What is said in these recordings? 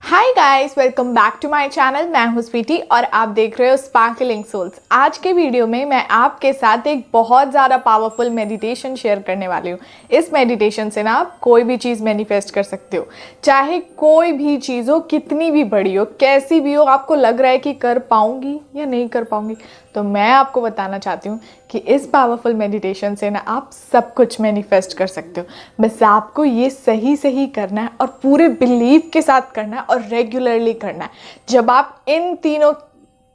Hi guys, welcome back to my channel. मैं हूं स्वीटी और आप देख रहे हो स्पार्कलिंग सोल्स। आज के वीडियो में मैं आपके साथ एक बहुत ज़्यादा पावरफुल मेडिटेशन शेयर करने वाली हूं। इस मेडिटेशन से ना आप कोई भी चीज़ मैनिफेस्ट कर सकते हो, चाहे कोई भी चीज़ हो, कितनी भी बड़ी हो, कैसी भी हो। आपको लग रहा है कि कर पाऊंगी या नहीं कर पाऊंगी, तो मैं आपको बताना चाहती हूँ कि इस पावरफुल मेडिटेशन से ना आप सब कुछ मैनिफेस्ट कर सकते हो। बस आपको ये सही सही करना है और पूरे बिलीव के साथ करना है और रेगुलरली करना है। जब आप इन तीनों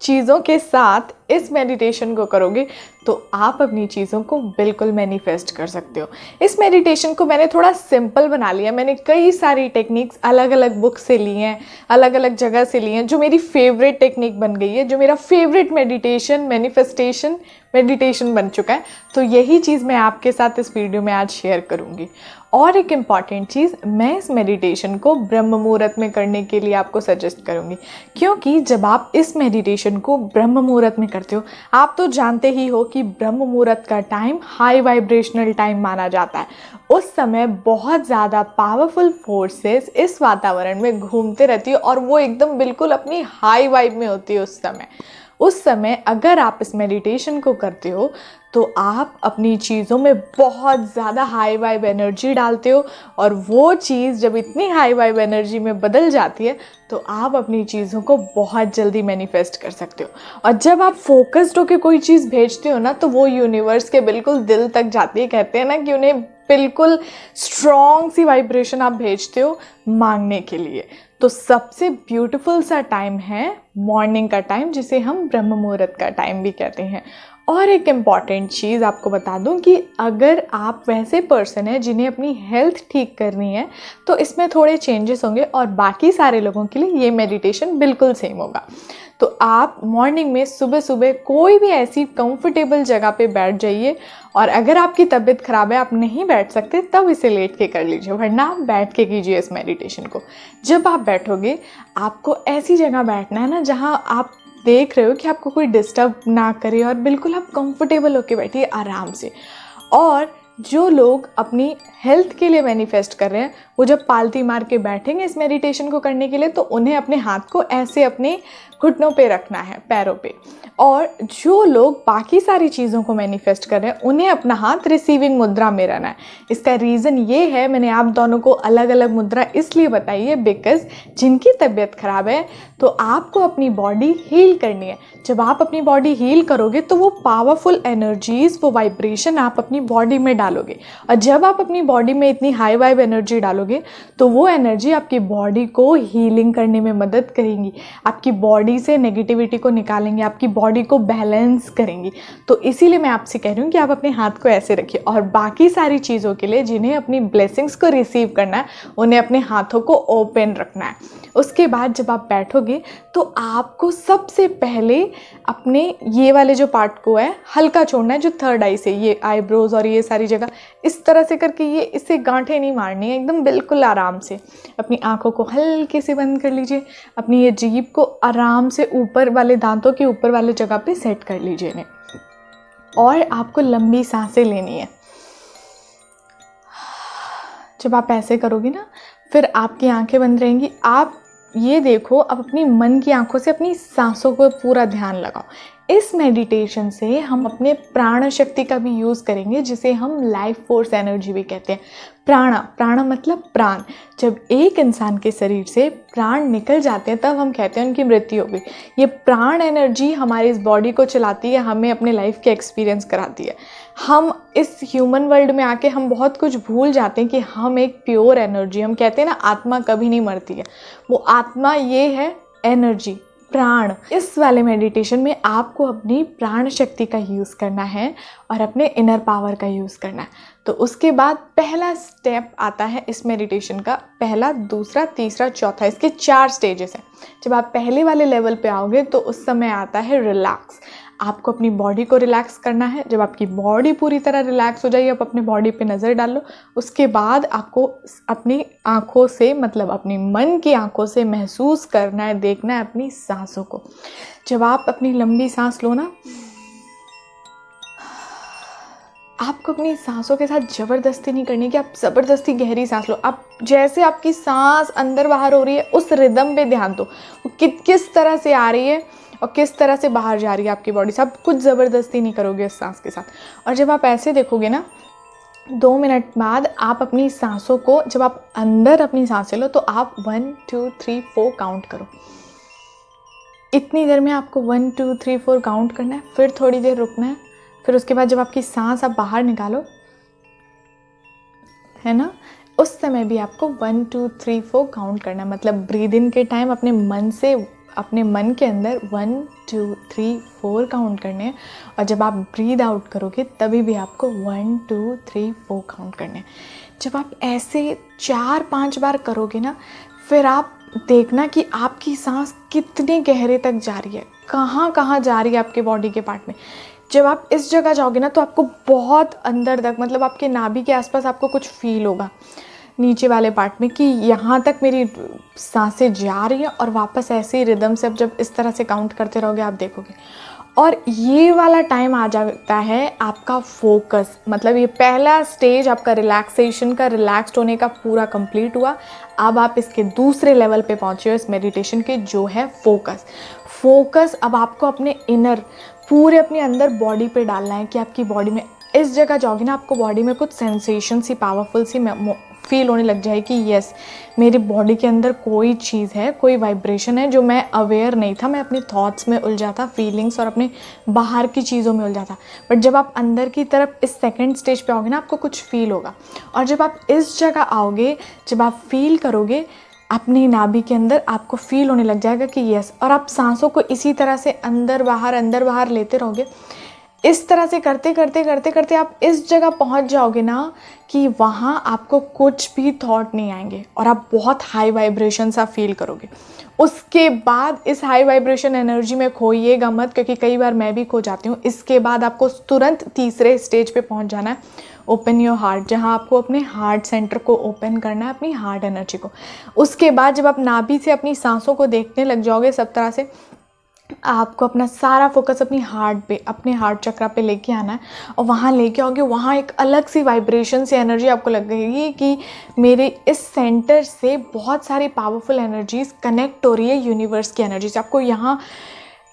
चीज़ों के साथ इस मेडिटेशन को करोगे तो आप अपनी चीज़ों को बिल्कुल मैनिफेस्ट कर सकते हो। इस मेडिटेशन को मैंने थोड़ा सिंपल बना लिया। मैंने कई सारी टेक्निक्स अलग अलग बुक से ली हैं, अलग अलग जगह से ली हैं, जो मेरी फेवरेट टेक्निक बन गई है, जो मेरा फेवरेट मेडिटेशन बन चुका है। तो यही चीज़ मैं आपके साथ इस वीडियो में आज शेयर करूँगी। और एक इम्पॉर्टेंट चीज़, मैं इस मेडिटेशन को ब्रह्म मुहूर्त में करने के लिए आपको सजेस्ट करूँगी, क्योंकि जब आप इस मेडिटेशन को ब्रह्म मुहूर्त में करते हो, आप तो जानते ही हो कि ब्रह्म मुहूर्त का टाइम हाई वाइब्रेशनल टाइम माना जाता है। उस समय बहुत ज़्यादा पावरफुल फोर्सेस इस वातावरण में घूमते रहती है और वो एकदम बिल्कुल अपनी हाई वाइब में होती है। उस समय अगर आप इस मेडिटेशन को करते हो तो आप अपनी चीज़ों में बहुत ज़्यादा हाई वाइब एनर्जी डालते हो, और वो चीज़ जब इतनी हाई वाइब एनर्जी में बदल जाती है तो आप अपनी चीज़ों को बहुत जल्दी मैनिफेस्ट कर सकते हो। और जब आप फोकस्ड होकर कोई चीज़ भेजते हो ना, तो वो यूनिवर्स के बिल्कुल दिल तक जाती है। कहते हैं ना कि उन्हें बिल्कुल स्ट्रॉन्ग सी वाइब्रेशन आप भेजते हो मांगने के लिए। तो सबसे ब्यूटीफुल सा टाइम है मॉर्निंग का टाइम, जिसे हम ब्रह्म मुहूर्त का टाइम भी कहते हैं। और एक इम्पॉर्टेंट चीज़ आपको बता दूं कि अगर आप वैसे पर्सन हैं जिन्हें अपनी हेल्थ ठीक करनी है तो इसमें थोड़े चेंजेस होंगे, और बाकी सारे लोगों के लिए ये मेडिटेशन बिल्कुल सेम होगा। तो आप मॉर्निंग में सुबह सुबह कोई भी ऐसी कंफर्टेबल जगह पे बैठ जाइए, और अगर आपकी तबीयत ख़राब है, आप नहीं बैठ सकते, तब इसे लेट के कर लीजिए, वरना आप बैठ के कीजिए इस मेडिटेशन को। जब आप बैठोगे, आपको ऐसी जगह बैठना है ना जहाँ आप देख रहे हो कि आपको कोई डिस्टर्ब ना करे, और बिल्कुल आप कंफर्टेबल होके बैठिए आराम से। और जो लोग अपनी हेल्थ के लिए मैनिफेस्ट कर रहे हैं, वो जब पालती मार के बैठेंगे इस मेडिटेशन को करने के लिए, तो उन्हें अपने हाथ को ऐसे अपने घुटनों पे रखना है, पैरों पे। और जो लोग बाकी सारी चीज़ों को मैनिफेस्ट कर रहे हैं, उन्हें अपना हाथ रिसीविंग मुद्रा में रहना है। इसका रीज़न ये है, मैंने आप दोनों को अलग अलग मुद्रा इसलिए बताई है बिकॉज जिनकी तबीयत ख़राब है तो आपको अपनी बॉडी हील करनी है। जब आप अपनी बॉडी हील करोगे तो वो पावरफुल एनर्जीज़, वो वाइब्रेशन आप अपनी बॉडी में डालोगे, और जब आप अपनी बॉडी में इतनी हाई वाइब एनर्जी डालोगे तो वो एनर्जी आपकी बॉडी को हीलिंग करने में मदद करेंगी, आपकी बॉडी से नेगेटिविटी को निकालेंगे, आपकी बॉडी को बैलेंस करेंगी। तो इसीलिए मैं आपसे कह रही हूँ कि आप अपने हाथ को ऐसे रखिए। और बाकी सारी चीज़ों के लिए, जिन्हें अपनी ब्लेसिंग्स को रिसीव करना है, उन्हें अपने हाथों को ओपन रखना है। उसके बाद जब आप बैठोगे तो आपको सबसे पहले अपने ये वाले जो पार्ट को है हल्का छोड़ना है, जो थर्ड आई से, ये आईब्रोज और ये सारी जगह इस तरह से करके, ये इससे गांठें नहीं मारनी है, एकदम बिल्कुल आराम से। अपनी आंखों को हल्के से बंद कर लीजिए, अपनी ये जीभ को आराम से ऊपर वाले दांतों के ऊपर वाले जगह पे सेट कर लीजिए इन्हें। और आपको लंबी सांसें लेनी है। जब आप ऐसे करोगे ना, फिर आपकी आंखें बंद रहेंगी। आप ये देखो, अब अपनी मन की आंखों से अपनी सांसों को पूरा ध्यान लगाओ। इस मेडिटेशन से हम अपने प्राण शक्ति का भी यूज़ करेंगे, जिसे हम लाइफ फोर्स एनर्जी भी कहते हैं। प्राण मतलब प्राण। जब एक इंसान के शरीर से प्राण निकल जाते हैं तब हम कहते हैं उनकी मृत्यु हो गई। ये प्राण एनर्जी हमारी इस बॉडी को चलाती है, हमें अपने लाइफ के एक्सपीरियंस कराती है। हम इस ह्यूमन वर्ल्ड में आके हम बहुत कुछ भूल जाते हैं कि हम एक प्योर एनर्जी, हम कहते हैं ना आत्मा कभी नहीं मरती है, वो आत्मा ये है एनर्जी, प्राण। इस वाले मेडिटेशन में आपको अपनी प्राण शक्ति का यूज़ करना है और अपने इनर पावर का यूज़ करना है। तो उसके बाद पहला स्टेप आता है इस मेडिटेशन का, पहला, दूसरा, तीसरा, चौथा, इसके 4 स्टेजेस हैं। जब आप पहले वाले लेवल पे आओगे तो उस समय आता है रिलैक्स। आपको अपनी बॉडी को रिलैक्स करना है। जब आपकी बॉडी पूरी तरह रिलैक्स हो जाए, आप अपनी बॉडी पे नज़र डाल लो। उसके बाद आपको अपनी आँखों से, मतलब अपनी मन की आँखों से महसूस करना है, देखना है अपनी सांसों को। जब आप अपनी लंबी सांस लो ना, आपको अपनी सांसों के साथ ज़बरदस्ती नहीं करनी कि आप ज़बरदस्ती गहरी सांस लो। आप जैसे आपकी सांस अंदर बाहर हो रही है उस रिदम पे ध्यान दो, वो किस तरह से आ रही है और किस तरह से बाहर जा रही है आपकी बॉडी से। आप कुछ ज़बरदस्ती नहीं करोगे उस सांस के साथ। और जब आप ऐसे देखोगे ना, 2 मिनट बाद आप अपनी सांसों को, जब आप अंदर अपनी सांसें लो तो आप 1 2 3 4 काउंट करो। इतनी देर में आपको 1 2 3 4 काउंट करना है, फिर थोड़ी देर रुकना है, फिर उसके बाद जब आपकी सांस आप बाहर निकालो, है ना, उस समय भी आपको 1 2 3 4 काउंट करना है। मतलब ब्रीद इन के टाइम अपने मन से, अपने मन के अंदर 1 2 3 4 काउंट करने हैं, और जब आप ब्रीद आउट करोगे तभी भी आपको 1 2 3 4 काउंट करने हैं। जब आप ऐसे 4-5 बार करोगे ना, फिर आप देखना कि आपकी सांस कितने गहरे तक जा रही है, कहाँ कहाँ जा रही है आपके बॉडी के पार्ट में। जब आप इस जगह जाओगे ना तो आपको बहुत अंदर तक, मतलब आपके नाभि के आसपास आपको कुछ फील होगा नीचे वाले पार्ट में कि यहाँ तक मेरी सांसें जा रही हैं, और वापस ऐसे ही रिदम से अब जब इस तरह से काउंट करते रहोगे आप देखोगे। और ये वाला टाइम आ जाता है आपका फोकस, मतलब ये पहला स्टेज आपका रिलैक्सेशन का, रिलैक्स्ड होने का पूरा कंप्लीट हुआ। अब आप इसके दूसरे लेवल पे पहुँचे हो इस मेडिटेशन के, जो है फोकस। फोकस अब आपको अपने इनर, पूरे अपने अंदर बॉडी पे डालना है कि आपकी बॉडी में, इस जगह जाओगे ना आपको बॉडी में कुछ सेंसेशन सी, पावरफुल सी फील होने लग जाए कि यस, मेरी बॉडी के अंदर कोई चीज़ है, कोई वाइब्रेशन है जो मैं अवेयर नहीं था। मैं अपने थॉट्स में उलझा था, फीलिंग्स और अपने बाहर की चीज़ों में उलझा था। बट जब आप अंदर की तरफ इस सेकंड स्टेज पे आओगे ना, आपको कुछ फील होगा। और जब आप इस जगह आओगे, जब आप फील करोगे अपनी नाभि के अंदर, आपको फील होने लग जाएगा कि यस, और आप सांसों को इसी तरह से अंदर बाहर लेते रहोगे। इस तरह से करते करते करते करते आप इस जगह पहुंच जाओगे ना कि वहाँ आपको कुछ भी थॉट नहीं आएंगे, और आप बहुत हाई वाइब्रेशन सा फील करोगे। उसके बाद इस हाई वाइब्रेशन एनर्जी में खोइएगा मत, क्योंकि कई बार मैं भी खो जाती हूँ। इसके बाद आपको तुरंत तीसरे स्टेज पे पहुँच जाना है, ओपन योर हार्ट, जहाँ आपको अपने हार्ट सेंटर को ओपन करना है, अपनी हार्ट एनर्जी को। उसके बाद जब आप नाभि से अपनी सांसों को देखने लग जाओगे सब तरह से, आपको अपना सारा फोकस अपनी हार्ट पे, अपने हार्ट चक्रा पे लेके आना है, और वहाँ लेके आओगे, वहाँ एक अलग सी वाइब्रेशन से एनर्जी आपको लगेगी कि मेरे इस सेंटर से बहुत सारी पावरफुल एनर्जीज कनेक्ट हो रही है यूनिवर्स की एनर्जी से। आपको यहाँ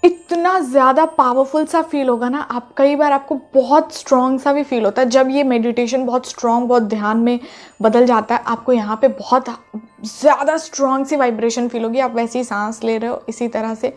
इतना ज़्यादा पावरफुल सा फील होगा ना, आप कई बार आपको बहुत स्ट्रॉन्ग सा भी फील होता है। जब ये मेडिटेशन बहुत स्ट्रॉन्ग, बहुत ध्यान में बदल जाता है, आपको यहाँ पे बहुत ज़्यादा स्ट्रॉन्ग सी वाइब्रेशन फील होगी। आप वैसे ही सांस ले रहे हो इसी तरह से।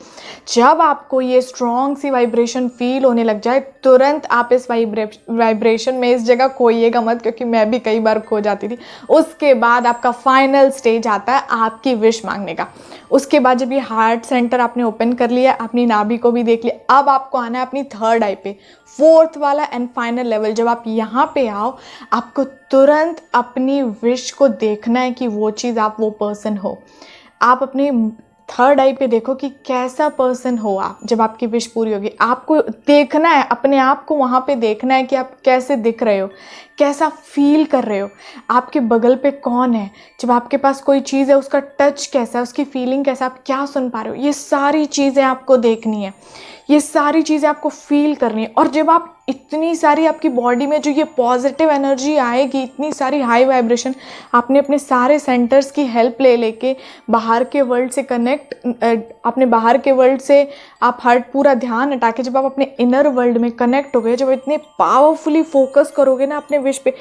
जब आपको ये स्ट्रॉन्ग सी वाइब्रेशन फील होने लग जाए, तुरंत आप इस वाइब्रेशन में इस जगह खोइएगा मत, क्योंकि मैं भी कई बार खो जाती थी। उसके बाद आपका फाइनल स्टेज आता है आपकी विश मांगने का। उसके बाद जब ये हार्ट सेंटर आपने ओपन कर लिया, अपनी नाभि को भी देख लिया, अब आपको आना है अपनी थर्ड आई पे, फोर्थ वाला एंड फाइनल लेवल। जब आप यहाँ पे आओ, आपको तुरंत अपनी विश को देखना है कि वो चीज़, आप वो पर्सन हो। आप अपनी थर्ड आई पे देखो कि कैसा पर्सन हो आप। जब आपकी विश पूरी होगी, आपको देखना है, अपने आप को वहाँ पे देखना है कि आप कैसे दिख रहे हो, कैसा फील कर रहे हो, आपके बगल पे कौन है, जब आपके पास कोई चीज़ है उसका टच कैसा है, उसकी फीलिंग कैसा, आप क्या सुन पा रहे हो। ये सारी चीज़ें आपको देखनी है, ये सारी चीज़ें आपको फील करनी है। और जब आप इतनी सारी आपकी बॉडी में जो ये पॉजिटिव एनर्जी आएगी, इतनी सारी हाई वाइब्रेशन, आपने अपने सारे सेंटर्स की हेल्प ले लेके बाहर के वर्ल्ड से कनेक्ट, अपने बाहर के वर्ल्ड से आप हर्ट पूरा ध्यान हटा के जब आप अपने इनर वर्ल्ड में कनेक्ट हो गए, जब इतने पावरफुली फोकस करोगे ना अपने विश पे,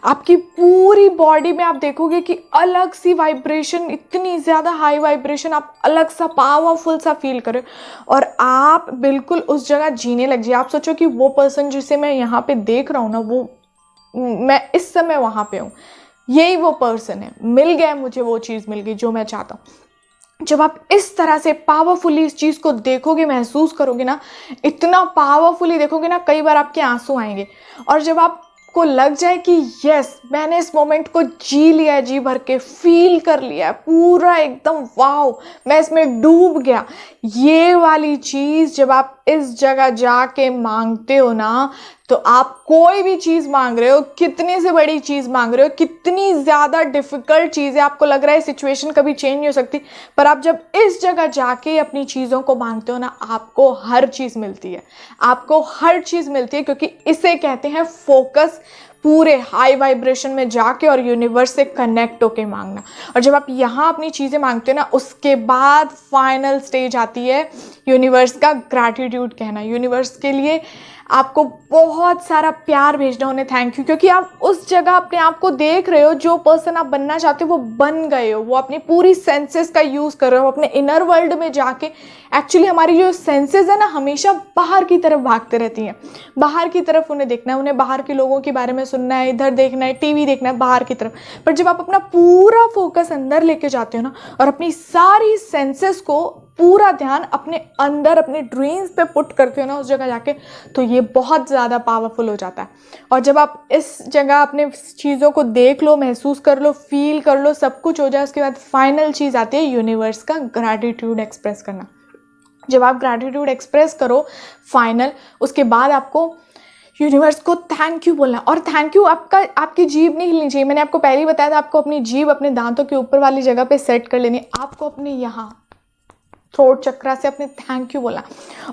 आपकी पूरी बॉडी में आप देखोगे कि अलग सी वाइब्रेशन, इतनी ज़्यादा हाई वाइब्रेशन, आप अलग सा पावरफुल सा फील करें, और आप बिल्कुल उस जगह जीने लग जाइए। आप सोचो कि वो पर्सन जिसे मैं यहाँ पे देख रहा हूँ ना, वो मैं इस समय वहाँ पे हूँ, यही वो पर्सन है, मिल गया मुझे, वो चीज़ मिल गई जो मैं चाहता हूँ। जब आप इस तरह से पावरफुली इस चीज़ को देखोगे, महसूस करोगे ना, इतना पावरफुली देखोगे ना, कई बार आपके आंसू आएंगे। और जब आपको लग जाए कि यस, मैंने इस मोमेंट को जी लिया है, जी भर के फील कर लिया है पूरा, एकदम वाओ, मैं इसमें डूब गया, ये वाली चीज़ जब आप इस जगह जाके मांगते हो ना, तो आप कोई भी चीज़ मांग रहे हो, कितनी से बड़ी चीज़ मांग रहे हो, कितनी ज़्यादा डिफ़िकल्ट चीज़ है, आपको लग रहा है सिचुएशन कभी चेंज नहीं हो सकती, पर आप जब इस जगह जाके अपनी चीज़ों को मांगते हो ना, आपको हर चीज़ मिलती है, आपको हर चीज़ मिलती है, क्योंकि इसे कहते हैं फोकस। पूरे हाई वाइब्रेशन में जाके और यूनिवर्स से कनेक्ट होके मांगना। और जब आप यहाँ अपनी चीज़ें मांगते हो ना, उसके बाद फाइनल स्टेज आती है यूनिवर्स का ग्रैटिट्यूड कहना। यूनिवर्स के लिए आपको बहुत सारा प्यार भेजना, उन्हें थैंक यू, क्योंकि आप उस जगह अपने आप को देख रहे हो, जो पर्सन आप बनना चाहते हो वो बन गए हो, वो अपनी पूरी सेंसेस का यूज़ कर रहे हो अपने इनर वर्ल्ड में जाके। एक्चुअली हमारी जो सेंसेस है ना, हमेशा बाहर की तरफ भागते रहती हैं, बाहर की तरफ उन्हें देखना है, उन्हें बाहर के लोगों के बारे में सुनना है, इधर देखना है, टीवी देखना है, बाहर की तरफ। पर जब आप अपना पूरा फोकस अंदर लेके जाते हो ना, और अपनी सारी सेंसेस को, पूरा ध्यान अपने अंदर, अपने ड्रीम्स पे पुट करते हो ना उस जगह जाके, तो ये बहुत ज़्यादा पावरफुल हो जाता है। और जब आप इस जगह अपने चीज़ों को देख लो, महसूस कर लो, फील कर लो, सब कुछ हो जाए, उसके बाद फाइनल चीज़ आती है यूनिवर्स का ग्रैटिट्यूड एक्सप्रेस करना। जब आप ग्रैटिट्यूड एक्सप्रेस करो फाइनल, उसके बाद आपको यूनिवर्स को थैंक यू बोलना। और थैंक यू आपकी जीभ नहीं हिलनी चाहिए। मैंने आपको पहले ही बताया था, आपको अपनी जीभ अपने दांतों के ऊपर वाली जगह पे सेट कर लेनी। आपको अपने यहाँ थ्रोट चक्रा से अपने थैंक यू बोला।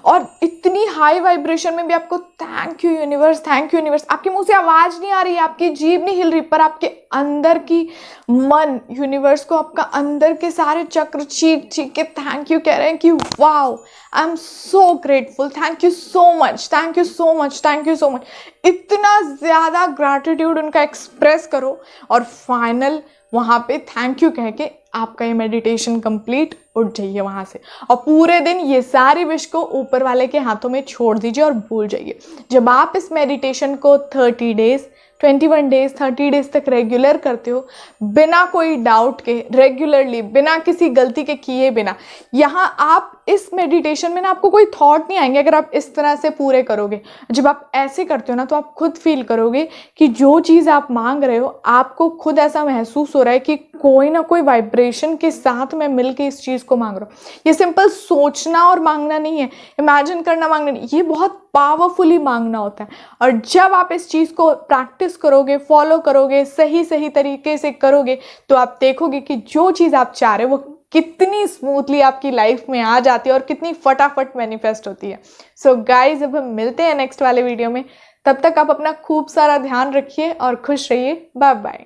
और इतनी हाई वाइब्रेशन में भी आपको thank you universe, thank you universe. आपके मुंह से आवाज़ नहीं आ रही, आपकी जीभ नहीं हिल रही, पर आपके अंदर की मन यूनिवर्स को आपका अंदर के सारे चक्र चीख चीख के थैंक यू कह रहे हैं कि wow, I am so grateful, thank you so much, thank you so much, thank you so much. इतना ज़्यादा ग्रैटिट्यूड उनका एक्सप्रेस करो, और फाइनल वहाँ पे थैंक यू कह के आपका ये मेडिटेशन कंप्लीट, उठ जाइए वहाँ से, और पूरे दिन ये सारी विश को ऊपर वाले के हाथों में छोड़ दीजिए और भूल जाइए। जब आप इस मेडिटेशन को 30 डेज, 21 डेज, 30 डेज तक रेगुलर करते हो, बिना कोई डाउट के, रेगुलरली, बिना किसी गलती के किए बिना, यहाँ आप इस मेडिटेशन में ना आपको कोई थॉट नहीं आएंगे अगर आप इस तरह से पूरे करोगे। जब आप ऐसे करते हो ना, तो आप खुद फील करोगे कि जो चीज़ आप मांग रहे हो, आपको खुद ऐसा महसूस हो रहा है कि कोई ना कोई वाइब्रेशन के साथ मैं मिलके इस चीज़ को मांग रहा हूँ। ये सिंपल सोचना और मांगना नहीं है, इमेजिन करना मांगना नहीं, ये बहुत पावरफुली मांगना होता है। और जब आप इस चीज़ को प्रैक्टिस करोगे, फॉलो करोगे, सही सही तरीके से करोगे, तो आप देखोगे कि जो चीज़ आप चाह रहे हो वो कितनी स्मूथली आपकी लाइफ में आ जाती है और कितनी फटाफट मैनिफेस्ट होती है। सो गाइज, अब हम मिलते हैं नेक्स्ट वाले वीडियो में। तब तक आप अपना खूब सारा ध्यान रखिए और खुश रहिए। Bye bye.